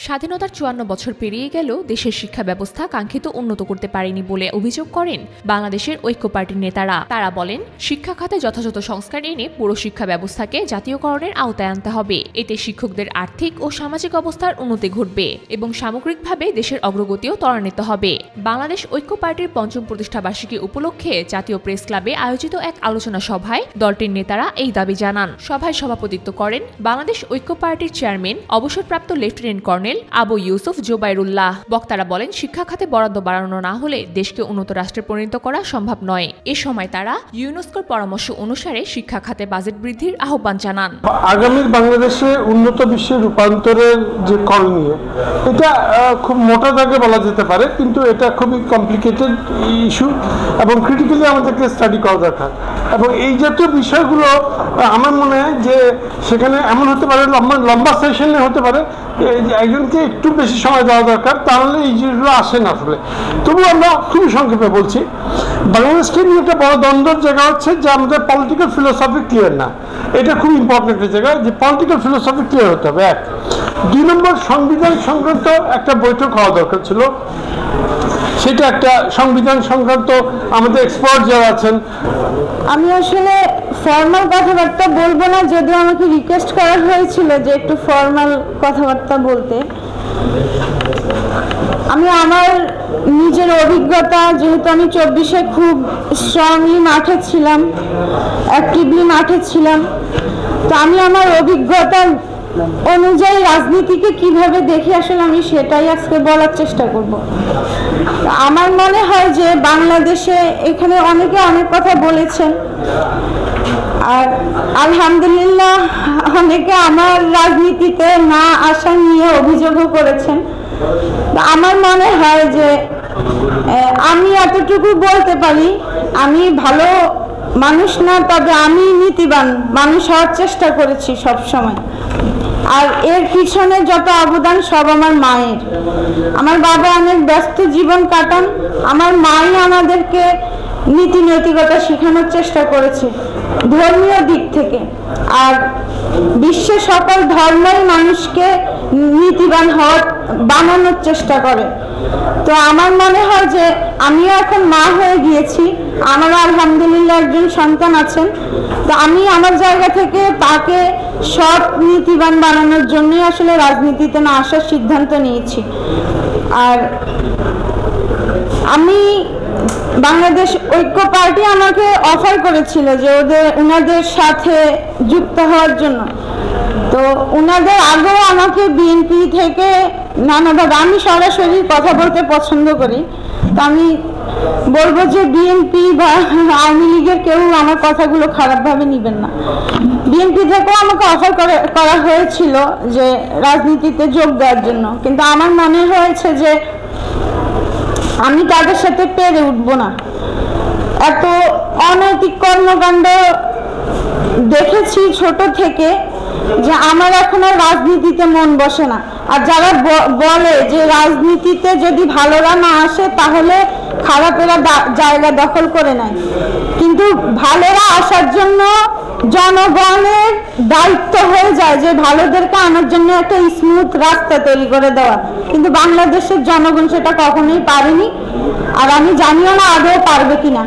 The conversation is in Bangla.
স্বাধীনতার ৫৪ বছর পেরিয়ে গেলেও দেশের শিক্ষা ব্যবস্থা কাঙ্ক্ষিত উন্নত করতে পারেনি বলে অভিযোগ করেন বাংলাদেশের ঐক্য পার্টির নেতারা। তারা বলেন, শিক্ষা খাতে যথাযথ সংস্কার এনে পুরো শিক্ষা ব্যবস্থাকে জাতীয়করণের আওতায় আনতে হবে। এতে শিক্ষকদের আর্থিক ও সামাজিক অবস্থার উন্নতি ঘটবে এবং সামগ্রিকভাবে দেশের অগ্রগতিও ত্বরান্বিত হবে। বাংলাদেশ ঐক্য পার্টির ৫ম প্রতিষ্ঠাবার্ষিকী উপলক্ষে জাতীয় প্রেস ক্লাবে আয়োজিত এক আলোচনা সভায় দলটির নেতারা এই দাবি জানান। সভায় সভাপতিত্ব করেন বাংলাদেশ ঐক্য পার্টির চেয়ারম্যান অবসরপ্রাপ্ত লেফটেন্যান্ট কর্নেল আবু ইউসুফ জোবাইরুল্লাহ। বক্তারা বলেন, শিক্ষা খাতে বরাদ্দ বাড়ানো না হলে দেশকে উন্নত রাষ্ট্রে পরিণত করা সম্ভব নয়। এ সময় তারা ইউনেস্কোর পরামর্শ অনুসারে শিক্ষা খাতে বাজেট বৃদ্ধির আহ্বান জানান। আগামীর বাংলাদেশে উন্নত বিশ্বে রূপান্তরের যে করণীয়, এটা খুব মোটা দাগে বলা যেতে পারে, কিন্তু এটা খুবই কমপ্লিকেটেড ইস্যু এবং ক্রিটিক্যালি আমাদেরকে স্টাডি করা দরকার। এবং এই জাতীয় বিষয়গুলো আমার মনে হয় যে সেখানে এমন হতে পারে, লম্বা সেশনে হতে পারে, একজনকে একটু বেশি সময় দেওয়া দরকার, তাহলে এই জিনিসগুলো আসে না আসলে। তবু আমরা খুবই সংক্ষেপে বলছি, বাংলাদেশকে নিয়ে একটা বড় দ্বন্দ্বের জায়গা হচ্ছে যে আমাদের পলিটিক্যাল ফিলোসফি ক্লিয়ার না। এটা খুব ইম্পর্টেন্ট একটা জায়গা, যে পলিটিক্যাল ফিলোসফি ক্লিয়ার হতে হবে। ১ ২ নম্বর, সংবিধান সংক্রান্ত একটা বৈঠক হওয়া দরকার ছিল। সেটা একটা সংবিধান সংক্রান্ত আমাদের এক্সপার্ট যারা আছেন। আমি আসলে ফর্মাল কথাবার্তা বলবো না, যদিও আমাকে রিকোয়েস্ট করা হয়েছিল যে একটু ফর্মাল কথাবার্তা বলতে। আমি আমার নিজের অভিজ্ঞতা, যেহেতু আমি ২৪-এ খুব স্ট্রংলি মাঠে ছিলাম, অ্যাক্টিভলি মাঠে ছিলাম, তো আমি আমার অভিজ্ঞতা অনুযায়ী রাজনীতিকে কিভাবে দেখি আসলে আমি সেটাই আজকে বলার চেষ্টা করব। আমার মনে হয় যে বাংলাদেশে এখানে অনেকে অনেক কথা বলেছেন, আর আলহামদুলিল্লাহ অনেকে আমার রাজনীতিতে না আসা নিয়ে অভিযোগও করেছেন। আমার মনে হয় যে আমি এতটুকু বলতে পারি, আমি ভালো মানুষ না, তবে আমি নীতিবান মানুষ হওয়ার চেষ্টা করেছি সব সময়। আর এর পিছনে যত অবদান সব আমার মায়ের। আমার বাবা অনেক ব্যস্ত জীবন কাটান, আমার মাই আমাদেরকে নীতি নৈতিকতা শেখানোর চেষ্টা করেছে ধর্মীয় দিক থেকে। আর বিশ্বের সকল ধর্মই মানুষকে নীতিবান বানানোর চেষ্টা করে। তো আমার মনে হয় যে আমিও এখন মা হয়ে গিয়েছি, আমারও আলহামদুলিল্লাহ একজন সন্তান আছেন। তো আমি আমার জায়গা থেকে তাকে সৎ নীতিবান বানানোর জন্যই আসলে রাজনীতিতে না আসার সিদ্ধান্ত নিয়েছি। আর আমি বাংলাদেশ ঐক্য পার্টি আমাকে অফার করেছিল যে ওনাদের সাথে যুক্ত হওয়ার জন্য। তো ওনাদের আগেও আমাকে বিএনপি থেকে নানাভাবে, আমি সরাসরি কথা বলতে পছন্দ করি, তো আমি বলবো যে বিএনপি বা আওয়ামী লীগের কেউ আমার কথাগুলো খারাপভাবে নেবেন না। বিএনপি থেকেও আমাকে অফার করা হয়েছিল যে রাজনীতিতে যোগ দেওয়ার জন্য, কিন্তু আমার মনে হয়েছে যে আমি তাদের সাথে পেরে উঠবো না। এত অনৈতিক কর্মকাণ্ড দেখেছি ছোট থেকে যে আমার এখন আর রাজনীতিতে মন বসে না। আর যারা বলে যে রাজনীতিতে যদি ভালোরা না আসে তাহলে খারাপেরা জায়গা দখল করে নেয়, কিন্তু ভালোরা আসার জন্য জনগণের দায়িত্ব হয়ে যায় যে ভালোদেরকে আনার জন্য একটা স্মুথ রাস্তা তৈরি করে দেওয়া। কিন্তু বাংলাদেশের জনগণ সেটা কখনোই পারেনি, আর আমি জানিও না আদৌ পারবে কিনা।